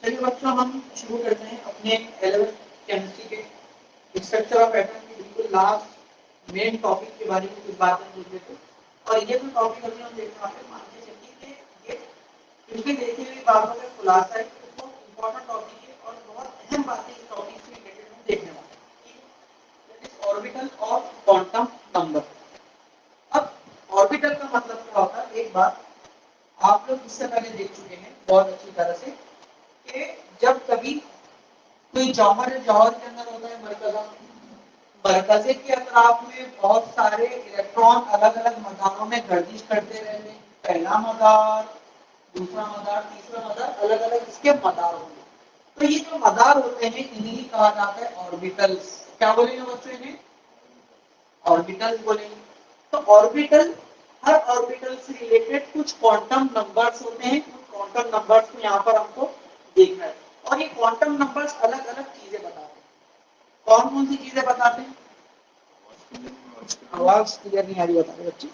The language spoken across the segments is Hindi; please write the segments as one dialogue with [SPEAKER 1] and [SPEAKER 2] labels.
[SPEAKER 1] चलिए बच्चों हम शुरू करते हैं अपने 11th केमिस्ट्री के स्ट्रक्चर ऑफ एटम के बिल्कुल लास्ट मेन टॉपिक के बारे में कुछ बातें पूछ लेते हैं। और ये जो टॉपिक अभी हम देखने वाले हैं, मान के चलिए कि ये पिछले देखी हुई बातों का खुलासा है, बहुत इंपॉर्टेंट टॉपिक है और बहुत अहम बातें इस टॉपिक से रिलेटेड हम देखने वाले हैं। ऑर्बिटल और क्वांटम नंबर। अब ऑर्बिटल का मतलब क्या होता है, एक बात आप लोग इससे पहले देख चुके हैं बहुत अच्छी तरह से कि जब कभी कोई जौहर है, जौहर के अंदर होता है मरकज़ा, मरकज़े के अतराफ में बहुत सारे इलेक्ट्रॉन अलग अलग मदारों में गर्दिश करते रहते हैं। पहला मदार, दूसरा मदार, तीसरा मदार, अलग अलग इसके मदार होंगे। तो ये जो मदार होते हैं इन्हीं कहा जाता है ऑर्बिटल्स। क्या बोलेंगे बच्चों, इन्हें ऑर्बिटल्स बोलेंगे। तो ऑर्बिटल, हर ऑर्बिटल से रिलेटेड कुछ क्वांटम नंबर्स होते हैं। कुछ क्वांटम नंबर्स को यहाँ पर हमको देखना है और ये क्वांटम नंबर्स अलग अलग चीजें बताते हैं। कौन कौन सी चीजें बताते हैं? आवाज क्लियर नहीं आ रही, बता रहे बच्चे।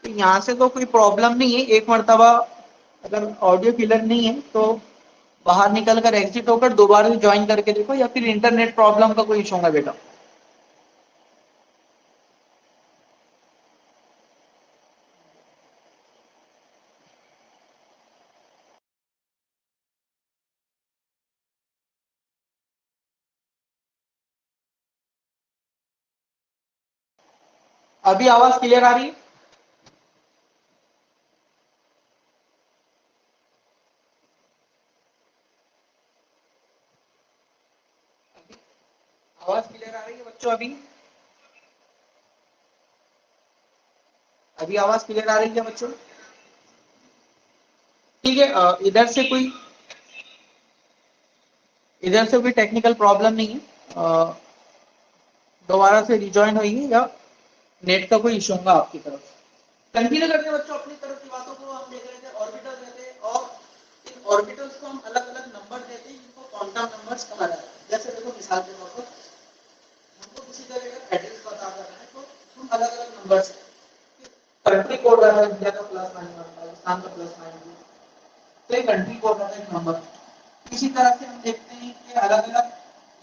[SPEAKER 1] तो यहाँ से तो कोई प्रॉब्लम नहीं है, एक मर्तबा अगर ऑडियो क्लियर नहीं है तो बाहर निकल कर एग्जिट होकर दोबारा ज्वाइन करके देखो, या फिर इंटरनेट प्रॉब्लम का कोई इशू होगा बेटा। अभी आवाज क्लियर आ रही है? आवाज क्लियर आ रही है बच्चों? अभी आवाज क्लियर आ रही है बच्चों? ठीक है, इधर से कोई टेक्निकल प्रॉब्लम नहीं है। दोबारा से रिजॉइन होगी या नेट का कोई इशू होगा आपकी तरफ से। कंटिन्यू करते हैं बच्चों अपनी तरफ की बातों को। हम देख रहे थे ऑर्बिटल रहते हैं और इन ऑर्बिटल्स को हम अलग अलग नंबर देते हैं, जिनको क्वांटम नंबर्स कहा जाता है। जैसे देखो मिसाल के तौर पर हमको किसी जगह का एड्रेस पता करना है तो हम अलग अलग नंबर्स, कंट्री कोड रहता है, इंडिया का +9, पाकिस्तान का +9, तो ये कंट्री कोड रहता है एक नंबर। इसी तरह से हम देखते हैं कि अलग अलग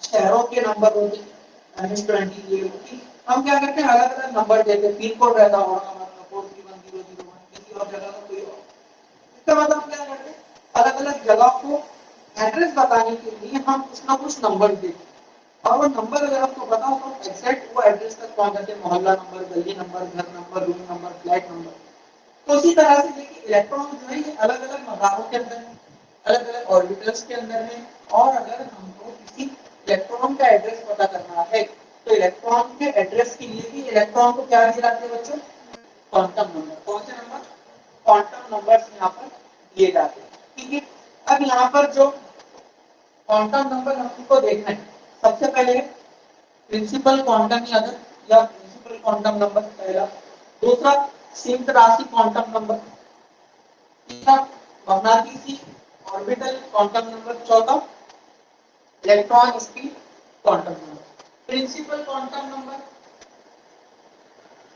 [SPEAKER 1] शहरों के नंबर होते हैं, -20, हम क्या करते हैं अलग अलग नंबर देते हैं। पिन कोड रहता होगा मतलब 43101, किसी और जगह का कोई और। इसका मतलब हम क्या करते हैं अलग अलग जगह को एड्रेस बताने के लिए हम कुछ ना कुछ नंबर देते हैं। और वो नंबर अगर आपको पता हो तो एग्जैक्ट वो एड्रेस तक पहुंच जाते हैं, मोहल्ला नंबर, गली नंबर, घर number, room number, flat number. तो उसी तरह से देखिए इलेक्ट्रॉन जो है ये अलग अलग मदारों के अंदर है, अलग अलग ऑर्बिटल्स के अंदर है। और अगर हमको किसी इलेक्ट्रॉन का एड्रेस पता करना है तो इलेक्ट्रॉन के एड्रेस के लिए भी इलेक्ट्रॉन को क्या दिए जाते हैं बच्चों? Quantum number. कौन से नंबर? क्वांटम नंबर्स यहाँ पर दिए जाते हैं। ठीक है, अब यहाँ पर जो क्वांटम नंबर हमको देखना है, सबसे पहले प्रिंसिपल क्वांटम या प्रिंसिपल क्वांटम नंबर पहला। दूसरा सीमित राशि क्वांटम नंबर। तीसरा मग्नातीसी ऑर्बिटल क्वांटम नंबर। चौथा electron speed quantum number. Principal quantum number,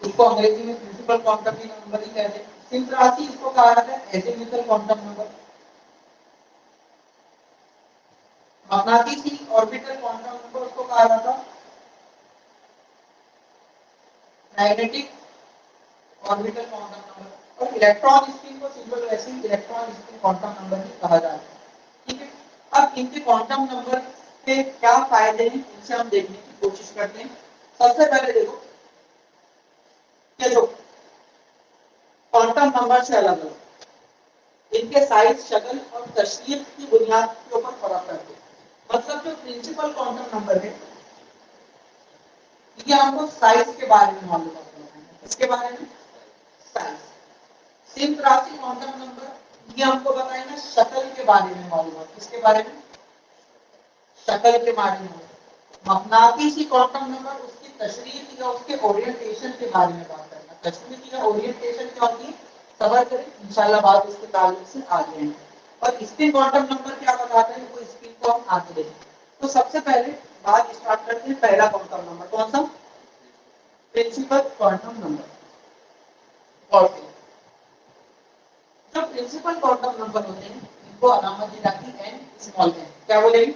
[SPEAKER 1] इसको अंग्रेजी में प्रिंसिपल क्वांटम नंबर ही कहते हैं। सीमित राशि इसको कहा जाता है एजीमुथल क्वांटम नंबर। मग्नातीसी ऑर्बिटल क्वांटम नंबर उसको कहा जाता है मैग्नेटिक ऑर्बिटल क्वांटम नंबर। और इलेक्ट्रॉन स्पिन को सिंपल वैसे ही इलेक्ट्रॉन स्पिन क्वांटम नंबर ही कहा जाता है। ठीक है, अब इनके क्वांटम नंबर के क्या फायदे हैं इनसे हम देखने की कोशिश करते हैं। सबसे पहले देखो कि जो क्वांटम नंबर से अलग अलग इनके साइज, शक्ल और तशरीह की बुनियाद के ऊपर फर्क करते हैं। मतलब जो प्रिंसिपल क्वांटम नंबर है ये हमको साइज के बारे में मालूम है। इसके बारे में साइज। सीमित राशि क्वांटम नंबर ये हमको बताएगा शक्ल के बारे में मालूम है। किसके बारे में? शक्ल के बारे में। मग्नातीसी क्वांटम नंबर उसकी तशरीह या उसके ओरिएंटेशन के बारे में बात करना। तशरीह या ओरिएंटेशन क्या होती है कवर करें इंशाल्लाह, बात इसके ताल्लुक से आगे आएंगे। और स्पिन क्वांटम नंबर क्या बताते हैं वो स्पिन को हम आगे देखेंगे। तो सबसे पहले बात स्टार्ट करते हैं पहला क्वांटम नंबर। कौन सा? Principal quantum number. और फिर जो प्रिंसिपल क्वांटम नंबर होते हैं इनको अलामत दी जाती है n स्मॉल n। क्या बोलेंगे?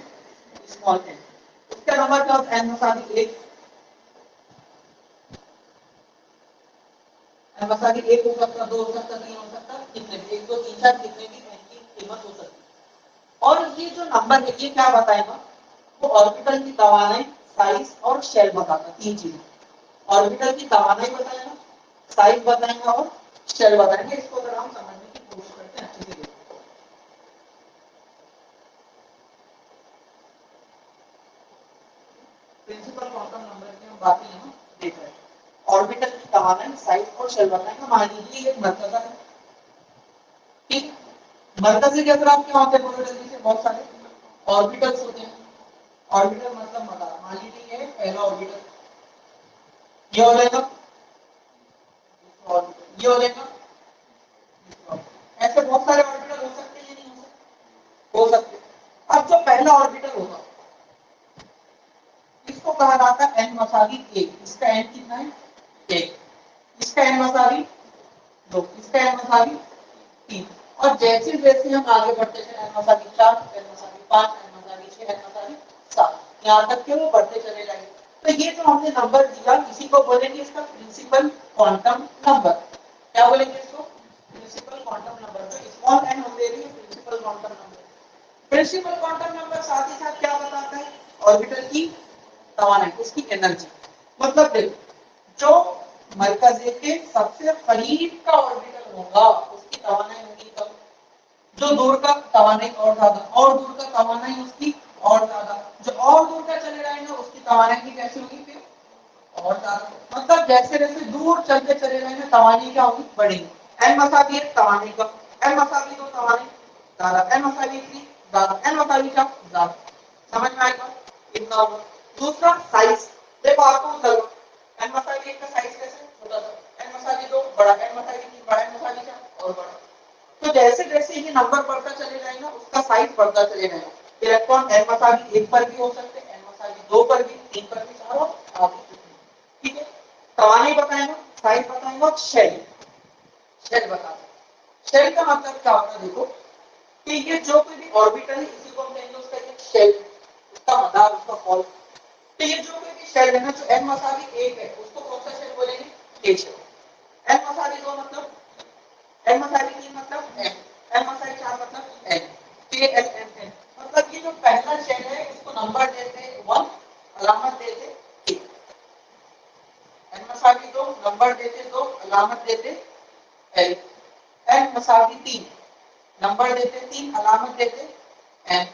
[SPEAKER 1] Small n। इसका नंबर क्या होता है? n मसाली 1, n मसाली 1 हो सकता, 2 हो सकता, 3 हो सकता, कितने भी 1 2 3 4 कितने भी n की कीमत हो सकती है। और ये जो नंबर है ये क्या बताएगा? वो ऑर्बिटल की तवानाई, साइज और शेल बताता है। तीन चीजें, ऑर्बिटल की तवानाई बताएगा, साइज बताएगा और शेल बताएंगे। इसको अगर हम समझने की कोशिश करते हैं अच्छे से देखो। प्रिंसिपल क्वांटम नंबर की हम बातें यहाँ देख रहे हैं। ऑर्बिटल की तवानाई, साइज और शेल बताएगा। मान लीजिए एक मरकज़ है, ठीक, मरकज़ी के अतराफ क्या होते हैं? बहुत जल्दी से बहुत सारे ऑर्बिटल्स होते हैं। ऑर्बिटल मतलब मदार। मान लीजिए ये पहला ऑर्बिटल, ये हो जाएगा ऑर्बिटल, ये हो जाएगा। ऐसे बहुत सारे ऑर्बिटल हो सकते हैं या नहीं हो सकते? हो सकते हैं। अब जो पहला ऑर्बिटल होगा इसको कहा जाता है n मसावी 1। इसका n कितना है? 1। इसका n मसावी 2, इसका n मसावी 3। और जैसे जैसे हम आगे बढ़ते चले n मसावी 4, n मसावी 5, n मसावी 6, n मसावी 7, यहाँ तक के वो बढ़ते चले जाएंगे। तो ये जो हमने नंबर दिया इसी को बोलेंगे इसका प्रिंसिपल क्वांटम नंबर। क्या बोलेंगे इसको? Principal quantum number. तो स्मॉल n हम ले रहे हैं principal quantum number. Principal quantum number साथ ही साथ क्या बताता है? ऑर्बिटल की तवानाई, उसकी एनर्जी। मतलब देखो जो मरकज के सबसे करीब का ऑर्बिटल होगा उसकी तवानाई होगी कम, जो दूर का तवानाई और ज्यादा, और दूर का तवानाई उसकी और ज्यादा, जो और दूर का चले जाएगा उसकी तवानाई की कैसे होगी फिर और ज्यादा। मतलब जैसे जैसे दूर चलते चले जाएंगे तवानाई क्या होगी? बढ़ेगी। n मसावी 1 तवानाई कम, n मसावी 2 तवानाई ज्यादा, n मसावी 3 ज्यादा, n मसावी 4 ज्यादा। समझ में आएगा? इतना होगा। दूसरा साइज, देखो आपको लगा n मसावी 1 का साइज कैसे? छोटा सा, n मसावी 2 बड़ा, n मसावी 3 बड़ा, n मसावी 4 और बड़ा। तो जैसे जैसे ये नंबर बढ़ता चले जाएगा उसका साइज बढ़ता चले जाएगा। इलेक्ट्रॉन n मसावी 1 पर भी हो सकते हैं, n मसावी 2 पर भी, 3 पर भी, 4 और आगे। ठीक है, तवानाई बताएगा, साइज बताएगा और शेल, शेल बताएगा। शेल का मतलब क्या होता है? देखो कि ये जो कोई भी ऑर्बिटल है इसी को हम कहेंगे उसका एक शेल, उसका मदार, उसका कॉल। तो ये जो कोई भी शेल है ना, जो n मसावी 1 है उसको कौन सा शेल बोलेंगे? के शेल। n मसावी 2 मतलब n मसावी 3 मतलब n, n मसावी 4 मतलब n, k l m n। मतलब ये जो पहला शेल है उसको नंबर देते 1, अलामत देते k। n मसावी 2 नंबर देते 2, अलामत देते l। n मसावी 3 नंबर देते 3, अलामत देते n,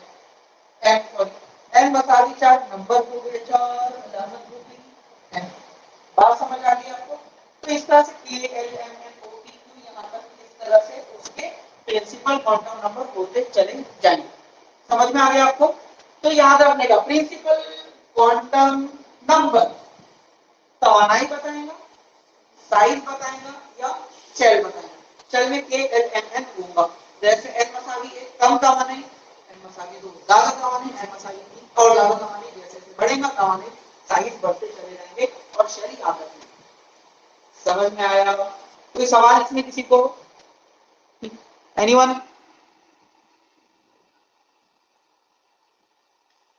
[SPEAKER 1] n sorry n मसावी 4 number हो गए 4, अलामत हो गई n। बात समझ आ गई आपको? तो इस तरह से k l m n o p q यहाँ तक इस तरह से उसके प्रिंसिपल क्वांटम नंबर होते चले जाएंगे। समझ में आ गया आपको? तो याद रखने का प्रिंसिपल क्वांटम नंबर तवानाई बताएगा, साइज बताएगा या शेल बताएगा। शेल में k l m n होगा। जैसे n मसावी 1 कम तवानाई, n मसावी 2 ज्यादा तवानाई, n मसावी 3 और ज्यादा तवानाई। जैसे जैसे बढ़ेगा तवानाई साइज बढ़ते चले जाएंगे और शेल याद रखेंगे। समझ में आया? कोई सवाल इसमें किसी को? एनीवन?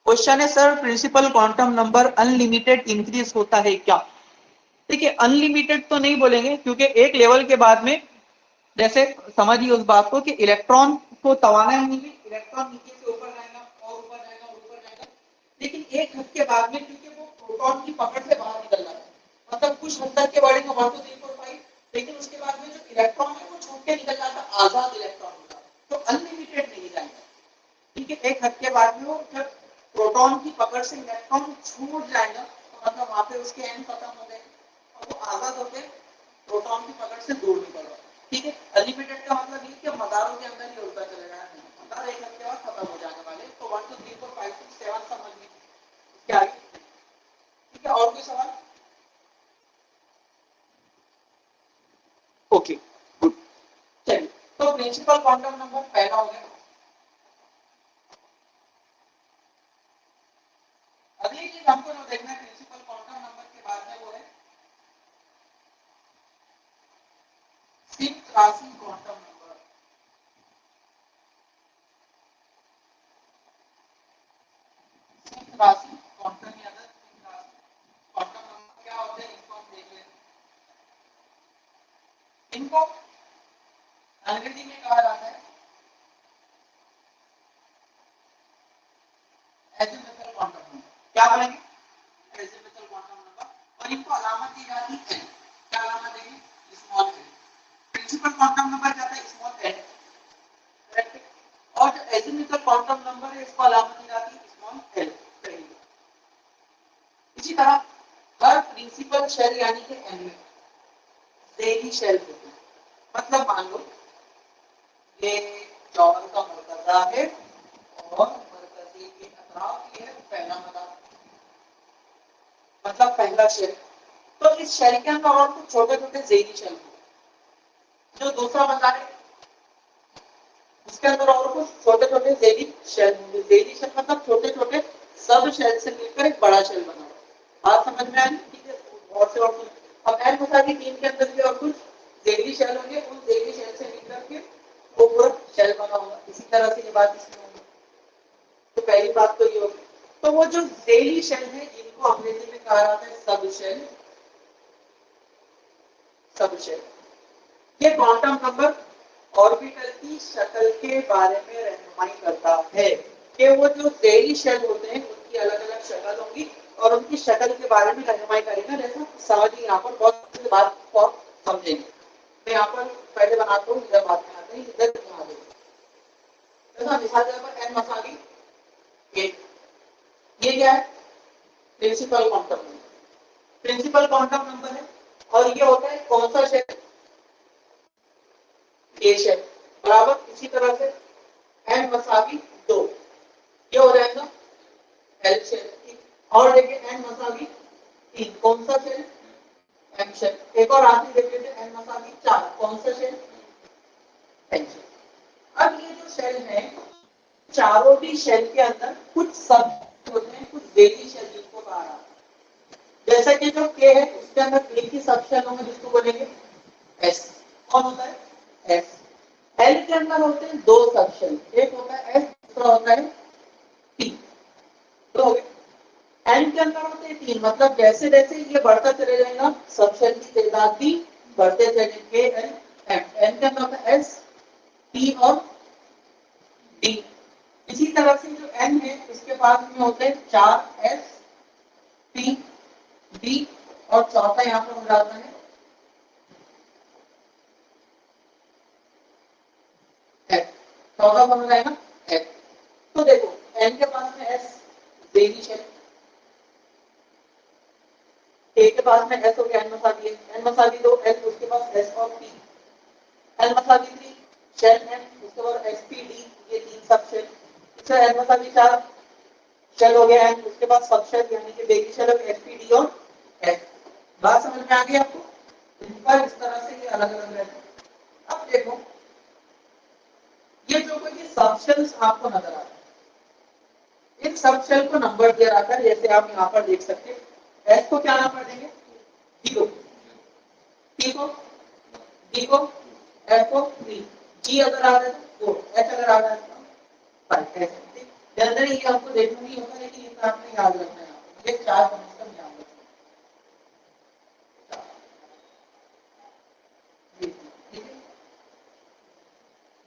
[SPEAKER 1] क्वेश्चन है sir principal quantum number unlimited increase होता है क्या? देखिए अनलिमिटेड तो नहीं बोलेंगे क्योंकि एक लेवल के बाद में, जैसे समझिए उस बात को कि इलेक्ट्रॉन को तवाना मिली, इलेक्ट्रॉन नीचे से ऊपर जाएगा और ऊपर जाएगा और ऊपर जाएगा, लेकिन एक हद के बाद में क्योंकि वो प्रोटॉन की पकड़ से बाहर निकल रहा है, मतलब कुछ हद तक के बढ़ेगा 1 2 3 4 5, लेकिन उसके बाद में जो इलेक्ट्रॉन है वो छूट के निकल जाता है, आजाद इलेक्ट्रॉन होता है, तो अनलिमिटेड नहीं जाएगा। ठीक है, एक हद के बाद में वो जब प्रोटॉन की पकड़ से इलेक्ट्रॉन छूट जाएगा तो मतलब वहां पे उसके एन खत्म हो गए और वो आजाद होकर प्रोटॉन की पकड़ से दूर निकल रहा है। ठीक है, अनलिमिटेड का मतलब ये कि मदारों के अंदर ही उड़ता चले जाएगा, नहीं मदार एक हद के बाद खत्म हो जाने वाले। तो 1 2 3 4 5 6 7 समझ में क्या आगे? ठीक है, और कोई सवाल? Okay good. चलिए, तो प्रिंसिपल क्वांटम नंबर पहला हो गया। अगली चीज हमको जो देखना है प्रिंसिपल क्वांटम नंबर के बाद में वो है राशि क्वांटम नंबर। संयुक्त राशि क्वांटम या संयुक्त राशि क्वांटम नंबर क्या होते हैं इसको हम देख लेते हैं। इनको अंग्रेजी में कहा जाता है एजिमुथल क्वांटम नंबर। क्या बोलेंगे? Azimuthal quantum number. और इनको अलामत दी जाती है, क्या अलामत देंगे? Small L. Principal quantum number क्या था? Small L, correct. और जो एजिमुथल क्वांटम नंबर है इसको अलामत दी जाती है स्मॉल एल। इसी तरह हर प्रिंसिपल शेल यानी कि एन में जेली शेल होते हैं। मतलब मान लो ये चावल का मरकजा है और मरकजे के अतराफ ये है पहला मदार, मतलब पहला शेल। तो इस शेल के अंदर और कुछ छोटे छोटे जेली शेल होंगे। जो दूसरा मदार है उसके अंदर और कुछ छोटे छोटे जेली शेल होंगे। जेली शेल मतलब छोटे छोटे सब शेल से मिलकर एक बड़ा शेल बना हुआ। बात समझ में आई? ठीक है। और से और कुछ अब एन मसा की टीम के अंदर भी और कुछ जेली शेल होंगे। उन जेली शेल से मिलकर के वो पूरा शेल बना होगा। इसी तरह से ये बात इसमें होगी। तो पहली बात तो ये होगी। तो वो जो जेली शेल है इनको अंग्रेजी में कहा जाता है सब शेल। सब शेल ये क्वांटम नंबर ऑर्बिटल की शक्ल के बारे में रहनुमाई करता है कि वो जो जेली शेल होते हैं उनकी अलग अलग शक्ल होंगी और उनकी शक्ल के बारे में रहनुमाई करेगा। जैसा समझिए यहाँ पर बहुत बात को समझेंगे। मैं यहाँ पर पहले बनाता हूँ, इधर बात में आते हैं, इधर बना देंगे। जैसा मिसाल के तौर पर एन मसाली ये क्या है? Principal quantum number. Principal quantum number है और ये होता है कौन सा शेल? A shell. बराबर इसी तरह से एन मसावी 2 ये हो जाएगा एल शेल। और देखिए एन मसावी 3 कौन सा शेल? M shell. एक और आखिरी देख लेते हैं एन मसावी 4 कौन सा शेल? N shell. अब ये जो शेल है चारों भी शेल के अंदर कुछ सब होते हैं, कुछ बेबी शेल जिनको कहा जाता है। जैसा कि जो के है उसके अंदर एक ही सब शेल होंगे जिसको बोलेंगे एस। कौन होता है? एस। एल के अंदर होते हैं दो सब शेल, एक होता है एस, दूसरा होता है पी। तो एन के अंदर होते हैं 3, मतलब जैसे जैसे ये बढ़ता चले जाएगा सब शेल की तादाद भी बढ़ते चलेंगे। एन एम एन के अंदर होता है एस, पी और डी। इसी तरह से जो एन है इसके पास में होते हैं 4 एस, पी, डी और चौथा यहाँ पर हो जाता है एफ। चौथा बन जाएगा एफ। तो देखो एन के पास में एस बेबी शेल, ए के पास में एस हो गया एन मसाली, एन मसाली 2 एस, उसके पास एस और पी। एन मसाली 3 शेल एन, उसके बाद एस पी डी, ये 3 सब शेल। इससे एन मसाली 4 शेल हो गया एन, उसके बाद सब शेल यानी कि बेबी shell of S P D और एफ। बात समझ में आ गई आपको? इनका इस तरह से ये अलग अलग रहते हैं। अब देखो ये जो कोई सब शेल्स आपको नजर आ रहा है, इन सब शेल को नंबर दिया जाता है। जैसे आप यहाँ पर देख सकते हैं एस को क्या नंबर देंगे? 0, टी को, डी को, एफ को 3, जी अगर आ रहा है तो 4, एच अगर आ रहा है तो 5। ऐसे जनरली ये आपको देखना नहीं होगा लेकिन ये आपने याद रखना है। ये 4 कम से कम याद रखना। ठीक है,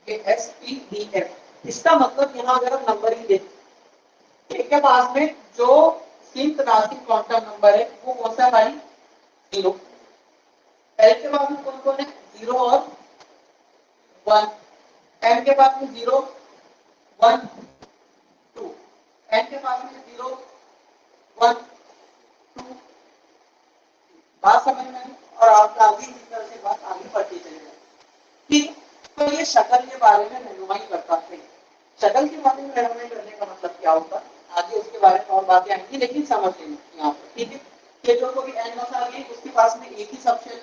[SPEAKER 1] ये एस पी डी एफ। इसका मतलब यहाँ अगर हम नंबरिंग देखें, एक के पास में जो सीमित राशि क्वांटम नंबर है वो कौन सा है भाई? 0। एल के पास में कौन कौन है? 0 और 1। एम के पास में 0, 1, 2। एन के पास में 0, 1, 2। बात समझ में आई? और आप आगे इस तरह से बात आगे बढ़ती चलेगी। ठीक। तो ये शक्ल के बारे में रहनुमाई करता है। शक्ल के बारे में रहनुमाई करने का मतलब क्या होता है आगे उसके बारे में और बातें आएंगी, लेकिन समझ लेंगे यहाँ पर। ठीक है, ये जो कोई एन मसाली उसके पास में एक ही सब शेल,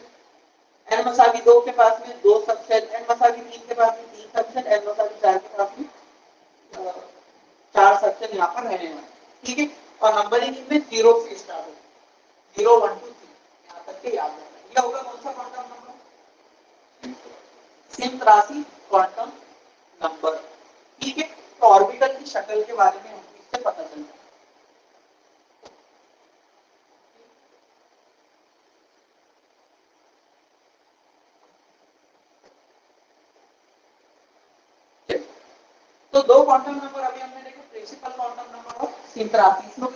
[SPEAKER 1] एन मसाली 2 के पास में 2 सब शेल, एन मसाली 3 के पास में 3 सब शेल, एन मसाली 4 के पास में 4 सब शेल यहाँ पर रहने वाले। ठीक है, और नंबरिंग इनमें 0 से स्टार्ट होगा, 0, 1, 2, 3 यहाँ तक के याद रखना। ये होगा कौन सा क्वांटम नंबर? सीमित राशि क्वांटम नंबर। ठीक है, तो ऑर्बिटल की शक्ल के बारे में हमको इससे पता चलता है। तो दो क्वांटम नंबर अभी हमने देखे, प्रिंसिपल क्वांटम नंबर और सीमित राशि। इसमें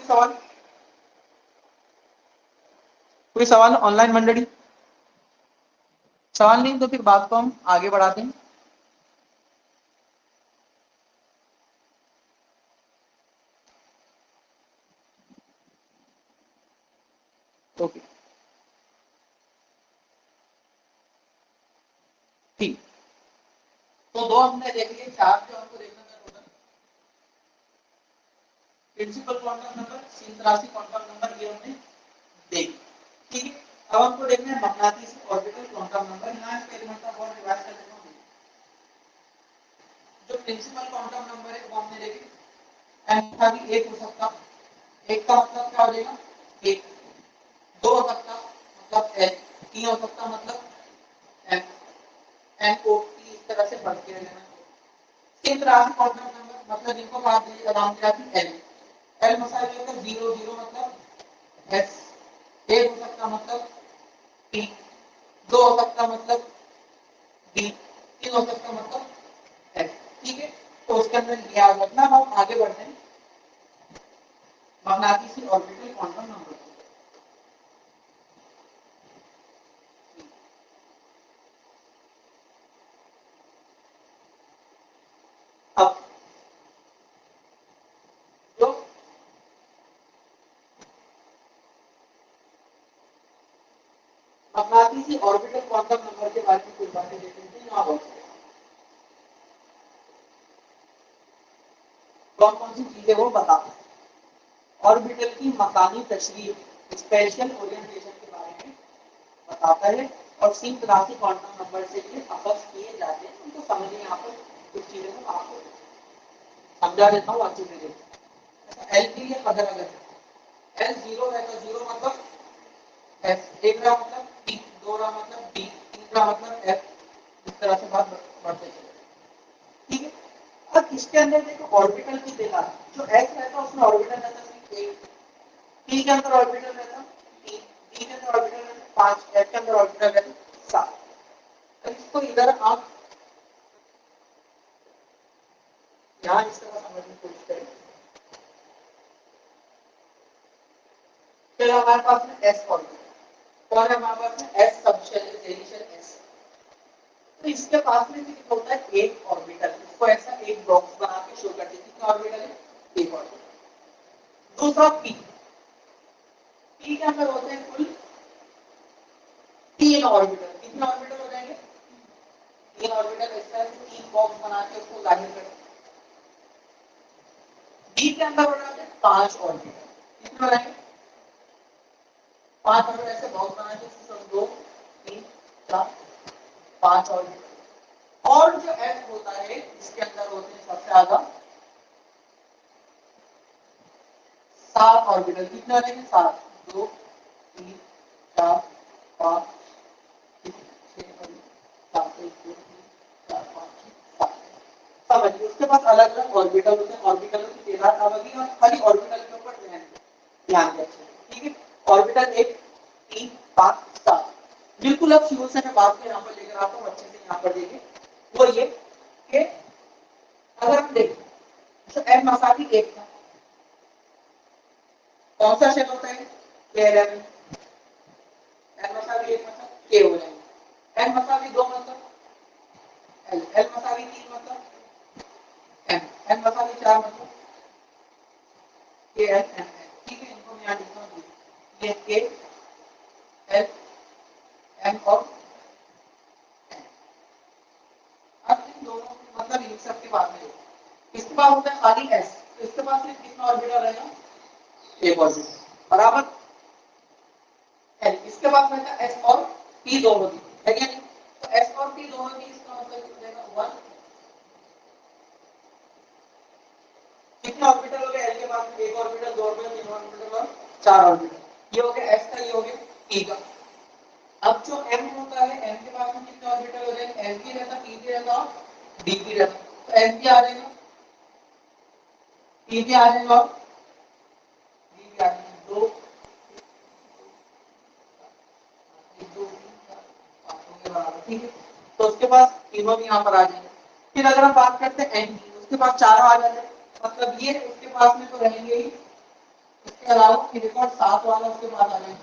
[SPEAKER 1] कोई सवाल ऑनलाइन मंडली? सवाल नहीं तो फिर बात को हम आगे बढ़ाते हैं। ओके ठीक, तो दो हमने देख लिए, चार जो हमको देखना था टोटल। प्रिंसिपल क्वांटम नंबर, सीमित राशि क्वांटम नंबर, ये हमने देख। ठीक है, अब हमको देखना है मकनातीसी ऑर्बिटल क्वांटम नंबर। यहाँ इसका एलिमेंट और रिवाइज कर देता हूँ। जो प्रिंसिपल क्वांटम नंबर है वो हमने देखे, एन का भी एक हो सकता, एक का मतलब क्या हो जाएगा एक, दो हो सकता मतलब एन, तीन हो सकता मतलब एन, एन को इस तरह से पढ़ के लेना। सीमित राशि क्वांटम नंबर मतलब इनको बात दीजिए नाम क्या थी एल, एल मसाइल होता है 0 0 मतलब एस, एक हो सकता मतलब टी, दो हो सकता मतलब डी, तीन हो सकता मतलब एफ। ठीक है, तो उसके अंदर याद रखना। हम आगे बढ़ते हैं मकनातीसी ऑर्बिटल क्वांटम नंबर। अब जो मकनातीसी ऑर्बिटल क्वांटम नंबर के बारे में कुछ बातें देख लेते हैं। यहाँ बहुत कौन कौन सी चीजें वो बताता है। ऑर्बिटल की मकानी तशरीह, स्पेशल ओरिएंटेशन के बारे में बताता है, और सीमित राशि क्वांटम नंबर से ये अपस किए जाते हैं। उनको समझिए, यहाँ पर कुछ चीजें मैं आपको समझा देता हूँ अच्छे से। एल के लिए अलग अलग है। एल 0 है तो 0 मतलब एफ, एक रहा मतलब टी, दो रहा मतलब डी, तीन रहा मतलब एफ, इस तरह से बात बढ़ते चले। ठीक है, अब इसके अंदर देखो ऑर्बिटल की देखा, जो एस रहता है उसमें ऑर्बिटल रहता है एक, टी के अंदर ऑर्बिटल रहता है तीन, डी के अंदर ऑर्बिटल रहता है पांच, एफ के अंदर ऑर्बिटल रहता है सात। तो इसको इधर आप यहाँ इस तरह समझने की कोशिश करें। चलो हमारे पास में एस ऑर्बिटल और हमारे पास में एस सबशेल एस, तो इसके पास में भी होता है एक ऑर्बिटल। इसको ऐसा एक बॉक्स बना के शो कर देती है ऑर्बिटल है एक ऑर्बिटल। दूसरा पी, पी के अंदर होते हैं कुल तीन ऑर्बिटल। कितने ऑर्बिटल हो जाएंगे? तीन ऑर्बिटल। इस तरह से तीन बॉक्स बना के उसको जाहिर करें। डी के अंदर हो जाते हैं पांच ऑर्बिटल। कितने हो जाएंगे? पांच ऑर्बिटल ऐसे बॉक्स बना के दो तीन चार पांच ऑर्बिटल। और जो एफ होता है इसके अंदर होते हैं सबसे ज्यादा सात ऑर्बिटल। कितने हो जाएंगे? सात, दो तीन चार पांच समझिए, उसके पास अलग अलग ऑर्बिटल होते हैं। ऑर्बिटल की तादाद अलग ही, और खाली ऑर्बिटल के ऊपर ध्यान रखिए। ठीक है, ऑर्बिटल एक तीन पांच सात, बिल्कुल अब शुरू से मैं बात को यहाँ पर लेकर आता हूँ अच्छे से। यहाँ पर देखिए वो ये कि अगर हम देखें तो एम मसाफी एक था, कौन सा शेप होता है? एम मसाफी एक मतलब के हो जाएंगे, एम मसाफी दो मतलब एल, एल मसाफी तीन मतलब एम, एम मसाफी चार मतलब के एल एम एल। ठीक है, इनको मैं यहाँ लिखता हूँ, ये के एल एम और अब इन दोनों मतलब लिख सकते बाद में। इसके बाद होता है खाली एस, तो इसके पास सिर्फ कितना ऑर्बिटल रहेगा? एक ऑर्बिटल बराबर एल। इसके बाद रहता है एस और पी दोनों की, है क्या नहीं? तो एस और पी दोनों की, इसका मतलब हो जाएगा वन। कितने ऑर्बिटल हो गए? एल के बाद एक ऑर्बिटल, दो ऑर्बिटल, तीन ऑर्बिटल और चार ऑर्बिटल। ये हो गया एस का, ये हो गया पी का। अब जो एम होता है, एम के पास में कितने ऑर्बिटल हो जाएंगे? एस भी रहता, पी भी रहता और डी भी रहता, तो एस भी आ जाएगा, पी भी आ जाएगा और डी भी आ जाएगा, दो ठीक है। तो उसके पास तीनों भी यहाँ पर आ जाएंगे। फिर अगर हम बात करते हैं एन की, उसके पास चारों आ जाते हैं, मतलब ये उसके पास में तो रहेंगे ही, इसके अलावा फिर एक और 7 वाला उसके पास आ जाएगा,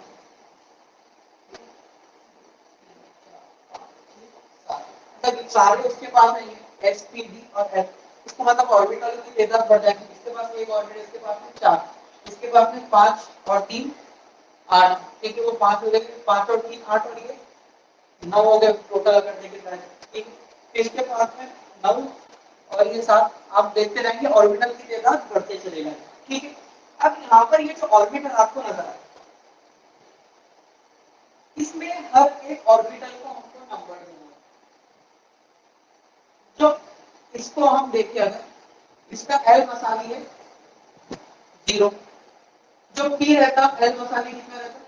[SPEAKER 1] मतलब सारे उसके पास रहेंगे एस पी डी और एफ। इसका मतलब ऑर्बिटल की तादाद बढ़ जाएगी, इसके पास एक ऑर्बिटल, इसके पास में 4, इसके पास में 5 और 3 8, ठीक है, वो 5 हो गए, 5 और 3 8 और ये 9 हो गए टोटल अगर देखें जाए, ठीक है। इसके पास में 9 और ये 7, आप देखते रहेंगे ऑर्बिटल की तादाद बढ़ते चलेगा, ठीक है। अब यहाँ पर ये जो ऑर्बिटल आपको नजर आए, इसमें हर एक ऑर्बिटल को हमको नंबर देना है। जो इसको हम देखें, अगर इसका एल मसाली है 0, जो पी रहता एल मसाली कितना रहता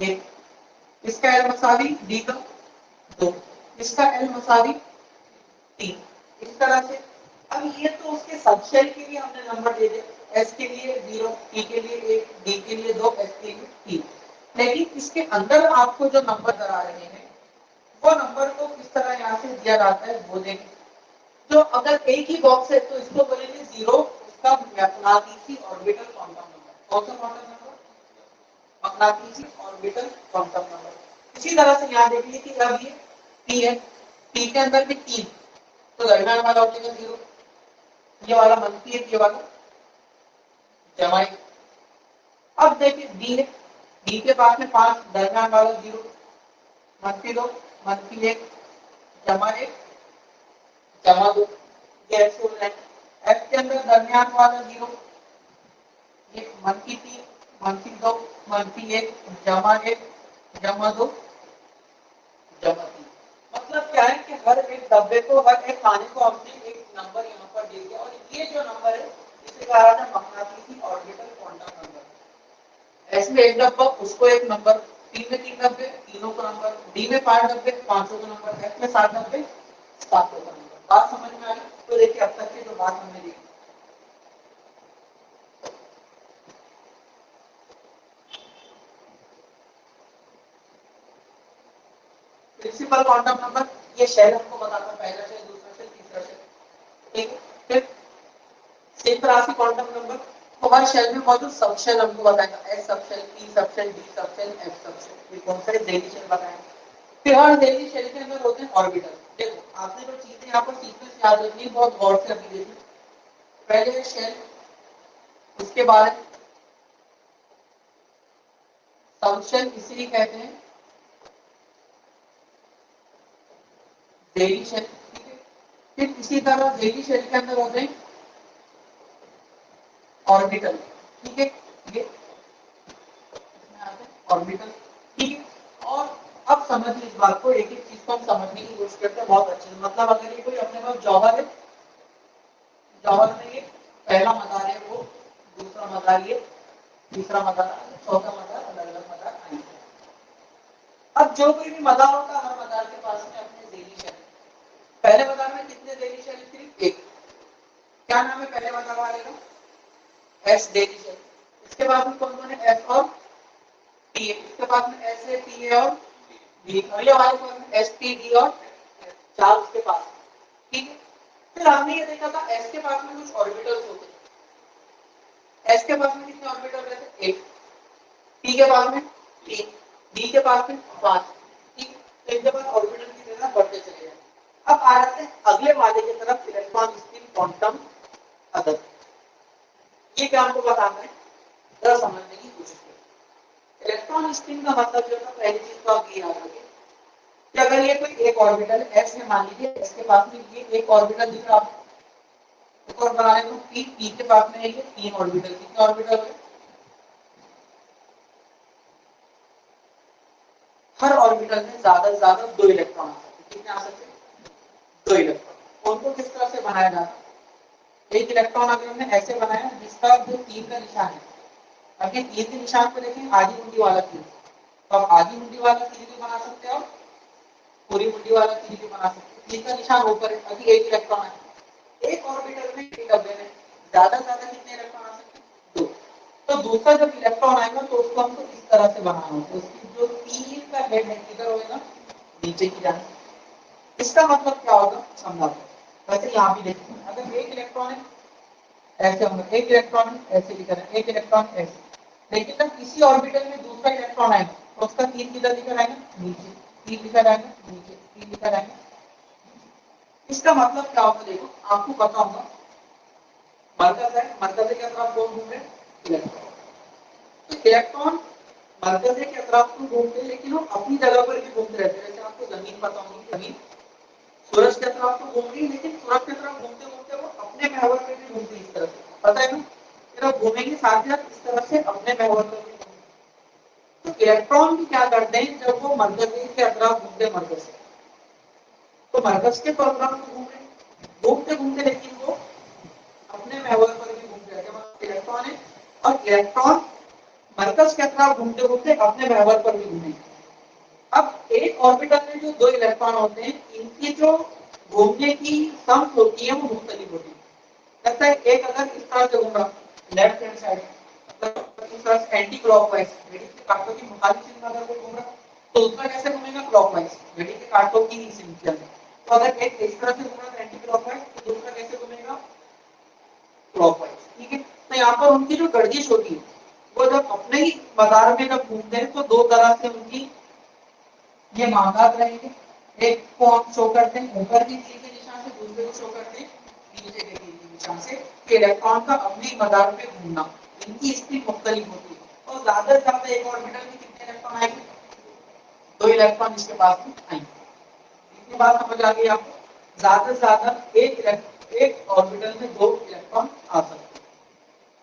[SPEAKER 1] 1, इसका एल मसाली डी का 2, इसका एल मसाली 3, इस तरह से। अब ये तो उसके सबशेल के लिए हमने नंबर दे दिए, एस के लिए 0, पी के लिए 1, डी के लिए 2, एस के लिए 3, लेकिन इसके अंदर आपको जो नंबर नजर आ रहे हैं वो नंबर को किस तरह यहाँ से दिया जाता है वो देखें। तो अगर एक ही बॉक्स है तो इसको बोलेंगे 0, उसका मैग्नेटिक ऑर्बिटल क्वांटम नंबर, कौन सा quantum number, magnetic orbital quantum number. इसी तरह से यहाँ देखिए कि अब ये पी है, पी के अंदर भी 3, तो दरमियान वाला हो जाएगा 0, ये वाला मंफी है, ये वाला जमा 1। अब देखिए डी है, डी के पास में 5, दरमियान वाला 0, मंफी 2, मंफी 1, जमा 1, जमा 2, ये ऐसे हो जाएगा। एफ के अंदर दरमियान वाला 0, ये मंफी 3, मंफी 2, मंफी 1, जमा 1, जमा 2, जमा 3। मतलब क्या है कि हर एक डब्बे को, हर एक खाने को हमने एक नंबर यहाँ पर दे दिया, और ये जो नंबर है इसे कहा जाता है magnetic orbital quantum number. S में एक डब्बा, उसको एक नंबर, पी में 3 डब्बे, तीनों को नंबर, डी में 5 डब्बे, 5 को नंबर, एफ में 7 डब्बे, 7 को नंबर। बात समझ में आ गई? तो देखिए अब तक की जो बात हमने देखी, प्रिंसिपल क्वांटम नंबर, ये शेल हमको बताता है, पहला शेल, दूसरा शेल, तीसरा शेल, ठीक है। फिर सेम राशि क्वांटम नंबर, तो हर शेल में मौजूद सब शेल हमको बताएगा, S sub shell, P sub shell, D sub shell, F sub shell, ये कौन सा है, डेली शेल बताएंगे। फिर हर डेली शेल के अंदर होते हैं ऑर्बिटल। देखो आपने जो चीजें यहाँ पर सीक्वेंस याद रखनी है, बहुत गौर से अभी देखिए। पहले शेल, उसके बाद सब शेल, इसीलिए कहते हैं डेली शेल, ठीक है। फिर इसी तरह डेली शेल के अंदर होते हैं ऑर्बिटल, ठीक है, ये ऑर्बिटल, ठीक है। और अब समझिए इस बात को, एक एक चीज को हम समझने की कोशिश करते हैं बहुत अच्छे से। मतलब अगर ये कोई अपने पास जौहर है, जौहर में ये पहला मदार है, वो दूसरा मदार, ये तीसरा मदार, चौथा मदार, अलग अलग मदार आएंगे। अब जो कोई भी मदार होता है, हर मदार के पास में अपने डेली शेल। पहले मदार में कितने डेली शेल? सिर्फ एक। क्या नाम है पहले मदार वाले का? एस डेली शेल। इसके बाद में कौन कौन है? एस और टी है। इसके पास में एस है, टी है और बी, और ये हमारे पास में एस टी डी और चार उसके पास, ठीक है। फिर हमने ये देखा था एस के पास में कुछ ऑर्बिटल्स होते हैं। एस के पास में कितने ऑर्बिटल रहते हैं? एक। टी के पास में 3, डी के पास में 5, ठीक है। तो इनके पास ऑर्बिटल की तरह बढ़ते चले जाएंगे। अब आ जाते हैं अगले वाले की तरफ, इलेक्ट्रॉन स्पिन क्वांटम अदर। ये क्या हमको बताना है, जरा समझने की कोशिश करें। इलेक्ट्रॉन स्पिन का मतलब जो था, पहली चीज तो आप ये याद रखें कि अगर ये कोई एक ऑर्बिटल एस में, मान लीजिए एस के पास में ये एक ऑर्बिटल दिख रहा है, एक और बनाने को पी, पी के पास में है ये 3 ऑर्बिटल। कितने ऑर्बिटल है? हर ऑर्बिटल में ज्यादा से ज्यादा 2 इलेक्ट्रॉन आ सकते हैं। कितने आ सकते हैं? 2 इलेक्ट्रॉन। उनको किस तरह से बनाया जाता है? एक इलेक्ट्रॉन अगर हमने ऐसे बनाया जिसका जो 3 का निशान है, अगर 3 के निशान पे देखें आधी मुट्ठी वाला 3, तो आप आधी मुट्ठी वाला 3 भी बना सकते हो और पूरी मुट्ठी वाला 3 भी बना सकते हो। जिसका निशान ऊपर है, अभी एक इलेक्ट्रॉन है, एक ऑर्बिटल में एक डब्बे में ज्यादा से ज्यादा कितने इलेक्ट्रॉन आ सकते हैं? 2। तो दूसरा जब इलेक्ट्रॉन आएगा तो उसको हमको इस तरह से बनाना होगा, उसकी जो तीन का हेड है किधर होगा? नीचे की जाए। इसका मतलब क्या होगा समझाते हैं। वैसे यहाँ भी देखते हैं, अगर एक इलेक्ट्रॉन है ऐसे होगा, एक इलेक्ट्रॉन है ऐसे लिखा है, एक इलेक्ट्रॉन ऐसे, लेकिन जब किसी ऑर्बिटल में दूसरा इलेक्ट्रॉन आएगा तो उसका तीन किधर लिखा रहेगा? नीचे। तीन लिखा रहेगा नीचे, तीन लिखा रहेगा। इसका मतलब क्या होगा? देखो आपको पता होगा, मरकज है, मरकज के अतराफ कौन घूम रहे? इलेक्ट्रॉन। तो इलेक्ट्रॉन मरकज के अतराफ तो घूमते हैं, लेकिन वो अपनी जगह पर भी घूमते रहते हैं। जैसे आपको जमीन पता होगी, जमीन सूरज के अतराफ तो घूम रही है, लेकिन सूरज के तरफ घूमते घूमते वो अपने महवर पे भी घूमती है, इस तरह से, पता है ना? फिर वो घूमेंगे साथ ही साथ इस तरह से अपने महवर पर भी। तो इलेक्ट्रॉन भी क्या करते हैं जब वो मरकज के अतराफ घूमते, मरकज से तो मरकज के अतराफ तो घूम रहे, घूमते घूमते, लेकिन वो अपने महवर पर भी घूमते रहते हैं। इलेक्ट्रॉन है और इलेक्ट्रॉन मरकज के अतराफ घूमते घूमते अपने महवर पर भी घूमेंगे। अब एक ऑर्बिटल में जो दो इलेक्ट्रॉन होते हैं, इनकी जो घूमने की संख्या होती है वो मुख्तलिफ होती है। लगता है एक अगर इस तरह से घूम रहा लेफ्ट हैंड साइड, मतलब इस तरह से एंटी क्लॉकवाइज, घड़ी के कांटों की मुखालिफ दिशा में अगर कोई घूम रहा तो दूसरा कैसे घूमेगा? क्लॉकवाइज, घड़ी के कांटों की दिशा में। तो अगर एक इस तरह से घूम रहा है एंटी क्लॉकवाइज, तो दूसरा कैसे घूमेगा? क्लॉकवाइज। ठीक है, तो यहाँ पर उनकी जो गर्दिश होती है वो जब अपने ही मदार में जब घूमते हैं तो दो तरह से उनकी ये मामलात रहेंगे। एक को हम शो करते हैं ऊपर की तीर के निशान से, दूसरे को शो करते हैं नीचे के तीर के निशान से, कि इलेक्ट्रॉन का अपने मदार पे घूमना, इनकी स्पीड मुख्तलिफ होती है। और ज्यादा से ज्यादा एक ऑर्बिटल में कितने इलेक्ट्रॉन आएंगे? दो इलेक्ट्रॉन इसके पास में आएंगे। इतनी बात समझ आ गई आपको? ज्यादा से ज्यादा एक ऑर्बिटल में दो इलेक्ट्रॉन आ सकते हैं।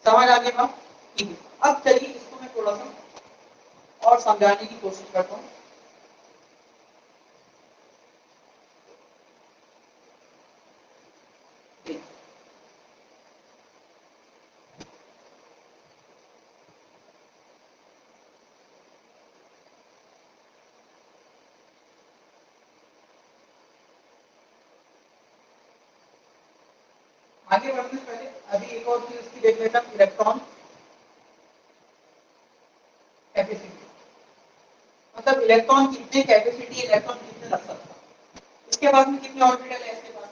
[SPEAKER 1] समझ आ गई बात? ठीक है, अब चलिए इसको मैं थोड़ा सा और समझाने की कोशिश करता हूँ। आगे बढ़ने से पहले अभी एक और चीज उसकी देख लेता हूं, इलेक्ट्रॉन कैपेसिटी। मतलब इलेक्ट्रॉन कितने कैपेसिटी, इलेक्ट्रॉन कितने रख सकता है। इसके बाद में कितने ऑर्बिटल है इसके पास?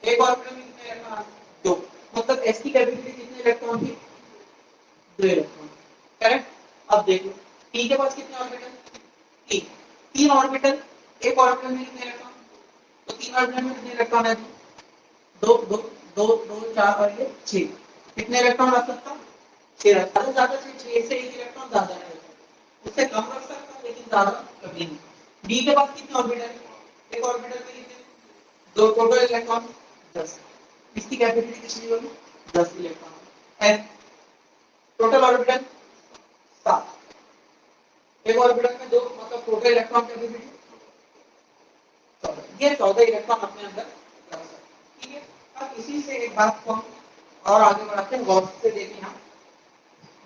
[SPEAKER 1] एक ऑर्बिटल में कितने इलेक्ट्रॉन? दो। मतलब एस की कैपेसिटी कितने इलेक्ट्रॉन की? दो इलेक्ट्रॉन। करेक्ट। अब देखो पी के पास कितने ऑर्बिटल? तीन। तीन ऑर्बिटल, एक ऑर्बिटल में कितने इलेक्ट्रॉन? तो तीन ऑर्बिटल में कितने इलेक्ट्रॉन है? दो दो दो दो चार और ये छह। कितने इलेक्ट्रॉन रख सकता हूँ? छह। ज्यादा ज्यादा से छह से एक इलेक्ट्रॉन ज्यादा है, उससे कम रख सकता हूँ लेकिन ज्यादा कभी नहीं। डी के पास कितने ऑर्बिटल है? एक ऑर्बिटल में कितने? दो। Total electron 10। इसकी कैपेसिटी कितनी होगी? 10 इलेक्ट्रॉन। F total orbital 7। एक ऑर्बिटल में दो, मतलब टोटल इलेक्ट्रॉन कैपेसिटी 14। ये 14 इलेक्ट्रॉन अपने अंदर रख सकते हैं। ठीक है, अब इसी से एक बात को हम और आगे बढ़ाते हैं, गौर से देखें। यहाँ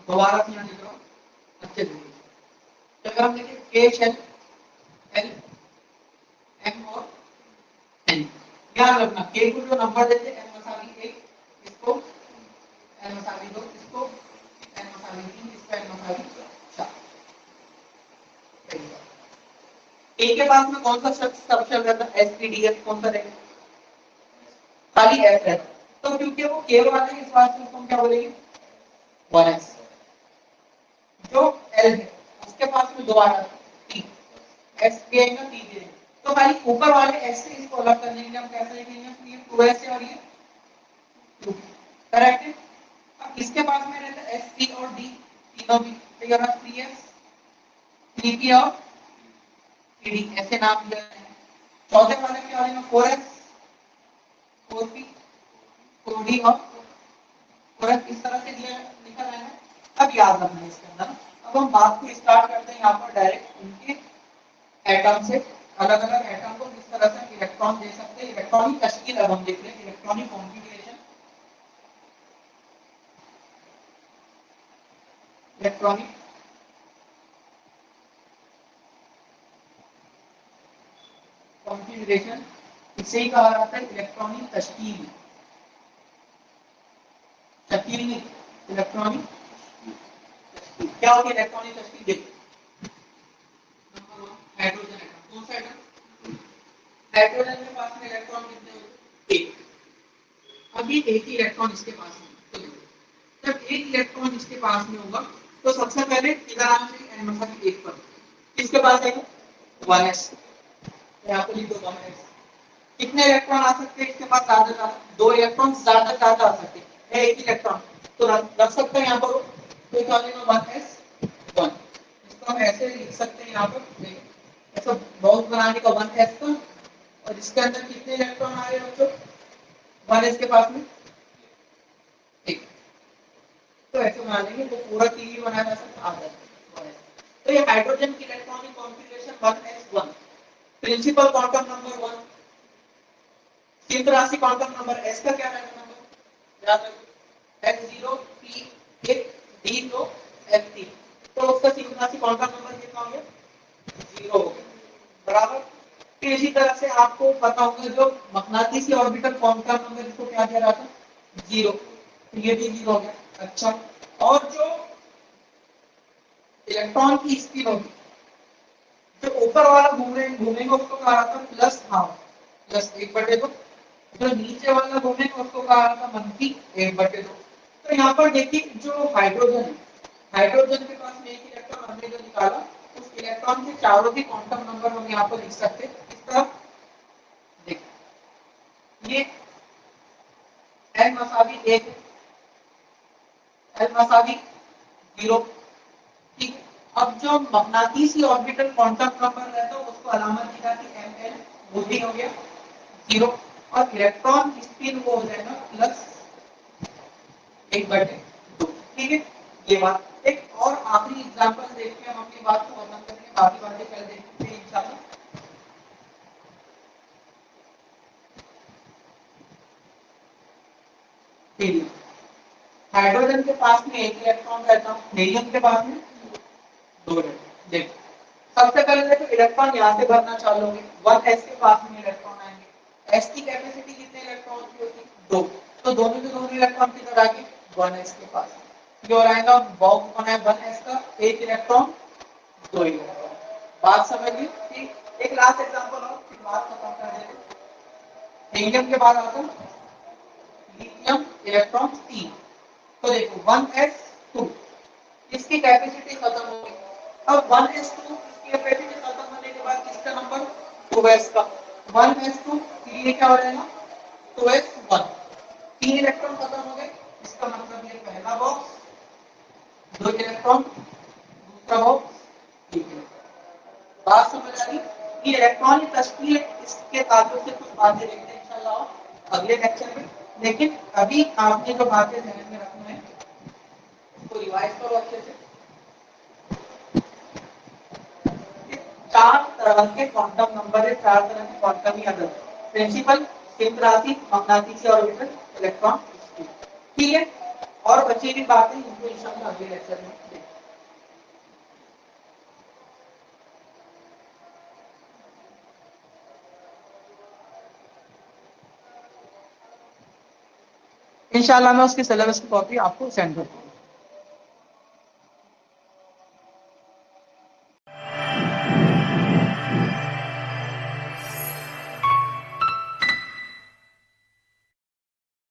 [SPEAKER 1] दोबारा से यहाँ लिख रहा हूँ, अच्छे से देखिए। अगर हम देखें के शेल एल एम और एन, ध्यान रखना के को जो नंबर देते हैं एन मसाली 1, इसको एन मसाली 2, इसको एन मसाली 3, इसको एन मसाली 4। ए के पास में कौन सा सब शेल रहता है? S P D F. कौन सा रहेगा? खाली एफ रहता है। तो क्योंकि वो के वाला है इस बात में उसको हम क्या बोलेंगे? 1s। जो एल है उसके पास में दो आ रहा है टी, एस भी आएगा टी भी आएगा। तो खाली ऊपर वाले एस से इसको अलग करने के लिए हम कैसे लिखेंगे? तो ये 2s है और ये 2। करेक्ट है। अब इसके पास में रहता है एस पी और डी, तीनों भी। तो ये रहा 3s 3p और 3d, ऐसे नाम दिया है। चौथे वाले क्या आएगा? 4s 4p 4d और 4s, इस तरह से दिया लिखा है। अब याद रखना है इसके अंदर। अब हम बात को स्टार्ट करते हैं यहाँ पर डायरेक्ट उनके एटम से। अलग अलग एटम को किस तरह से इलेक्ट्रॉन दे सकते हैं, इलेक्ट्रॉनिक तश्कील। अब हम देख रहे हैं इलेक्ट्रॉनिक कॉन्फ़िगरेशन, इलेक्ट्रॉनिक कॉन्फ़िगरेशन, इसे ही कहा जाता है इलेक्ट्रॉनिक तश्कील। तश्कील नहीं, इलेक्ट्रॉनिक तश्कील। क्या होती है इलेक्ट्रॉनिक तश्कील? देखो, नंबर 1 हाइड्रोजन एटम। कौन सा एटम? हाइड्रोजन के पास में इलेक्ट्रॉन कितने होते हैं? एक। अभी एक ही इलेक्ट्रॉन इसके पास में, तो जब एक इलेक्ट्रॉन इसके पास में होगा तो सबसे पहले इधर आना चाहिए n मतलब 1 पर। किसके पास है? 1s। यहाँ पे लिख दो 1s। कितने इलेक्ट्रॉन आ सकते हैं इसके पास? ज्यादा, दो इलेक्ट्रॉन ज्यादा आ सकते हैं। एक इलेक्ट्रॉन तो रख सकते हैं यहाँ पर, तो क्या लेगा? 1s 1। इसको हम ऐसे लिख सकते हैं यहाँ पर, ऐसा बहुत बनाने का 1s का, और इसके अंदर कितने इलेक्ट्रॉन आ रहे हैं बच्चों? 1s के पास में एक। तो ऐसे बना लेंगे तो पूरा टीवी बनाया जा सकता आ जाएगा 1s। तो ये हाइड्रोजन की electronic configuration 1s1। Principal quantum number 1। केंद्र राशि क्वांटम नंबर s का क्या रहेगा नंबर? याद रखो s0 p 1 d2 f3। तो उसका केंद्र राशि क्वांटम नंबर कितना हो गया? 0 हो गया, बराबर। फिर इसी तरह से आपको पता होगा जो मकनातीसी ऑर्बिटल क्वांटम नंबर, इसको क्या दिया रहा था? 0। तो ये भी 0 हो गया। अच्छा, और जो इलेक्ट्रॉन की स्पिन होगी, जो ऊपर वाला घूमेगा उसको कहा जाता है प्लस हाफ, प्लस 1/2। जो नीचे वाला घूमेगा उसको कहा जाता है मंफी 1/2। तो यहाँ पर देखिए जो हाइड्रोजन है, हाइड्रोजन के पास में एक इलेक्ट्रॉन हमने जो निकाला, उस इलेक्ट्रॉन के चारों भी क्वांटम नंबर हम यहाँ पर लिख सकते हैं। इस तरह देखिए, ये n मसावी 1, l मसावी 0। ठीक है। अब जो मकनातीसी ऑर्बिटल क्वांटम नंबर रहता है उसको अलामत दी जाती है ml, वो भी हो गया 0। और इलेक्ट्रॉन स्पिन वो हो जाएगा प्लस 1/2। ठीक है, ये बात। एक और आखिरी एग्जांपल देख के हम अपनी बात को खत्म करेंगे, बाकी बातें कल देखेंगे इंशाल्लाह। हीलियम, हाइड्रोजन के पास में एक इलेक्ट्रॉन रहता है, हीलियम के पास में दो रहते। देखो, सबसे पहले देखो इलेक्ट्रॉन यहाँ से भरना चालू होंगे, 1s के पास में इलेक्ट्रॉन आएंगे। s की कैपेसिटी कितने इलेक्ट्रॉन की होती है? 2। तो दोनों के दोनों इलेक्ट्रॉन किधर आएंगे? 1s के पास। ये हो जाएगा बॉक्स बना है 1s का, एक इलेक्ट्रॉन, दो इलेक्ट्रॉन। बात समझ ली? ठीक। एक लास्ट एग्जांपल और फिर बात खत्म कर देते। हीलियम के बाद आता है लिथियम, इलेक्ट्रॉन 3। तो देखो 1s2, इसकी कैपेसिटी खत्म हो गई। अब 1s2 की कैपेसिटी खत्म होने के बाद किसका नंबर? 2s का। 1s2 ये क्या हो जाएगा? 2s1। 3 इलेक्ट्रॉन खत्म हो गए, इसका मतलब ये पहला बॉक्स, 2 इलेक्ट्रॉन, दूसरा बॉक्स, 1 इलेक्ट्रॉन। बात समझ आ गई? ये इलेक्ट्रॉनिक तश्कील, इसके ताल्लुक से कुछ बातें देखते हैं इंशाल्लाह अगले लेक्चर में। लेकिन अभी आपने जो बातें ध्यान में रखना है उसको रिवाइज करो अच्छे से। चार तरह के क्वांटम नंबर है, चार तरह के क्वांटम याद रखो। प्रिंसिपल, केंद्र राशि, मकनातीसी ऑर्बिटल, इलेक्ट्रॉन स्पिन। ठीक है, और बची हुई बातें इनको इंशाल्लाह अगले लेक्चर में देखेंगे। इंशाल्लाह मैं उसकी सिलेबस की कॉपी आपको सेंड करूंगा।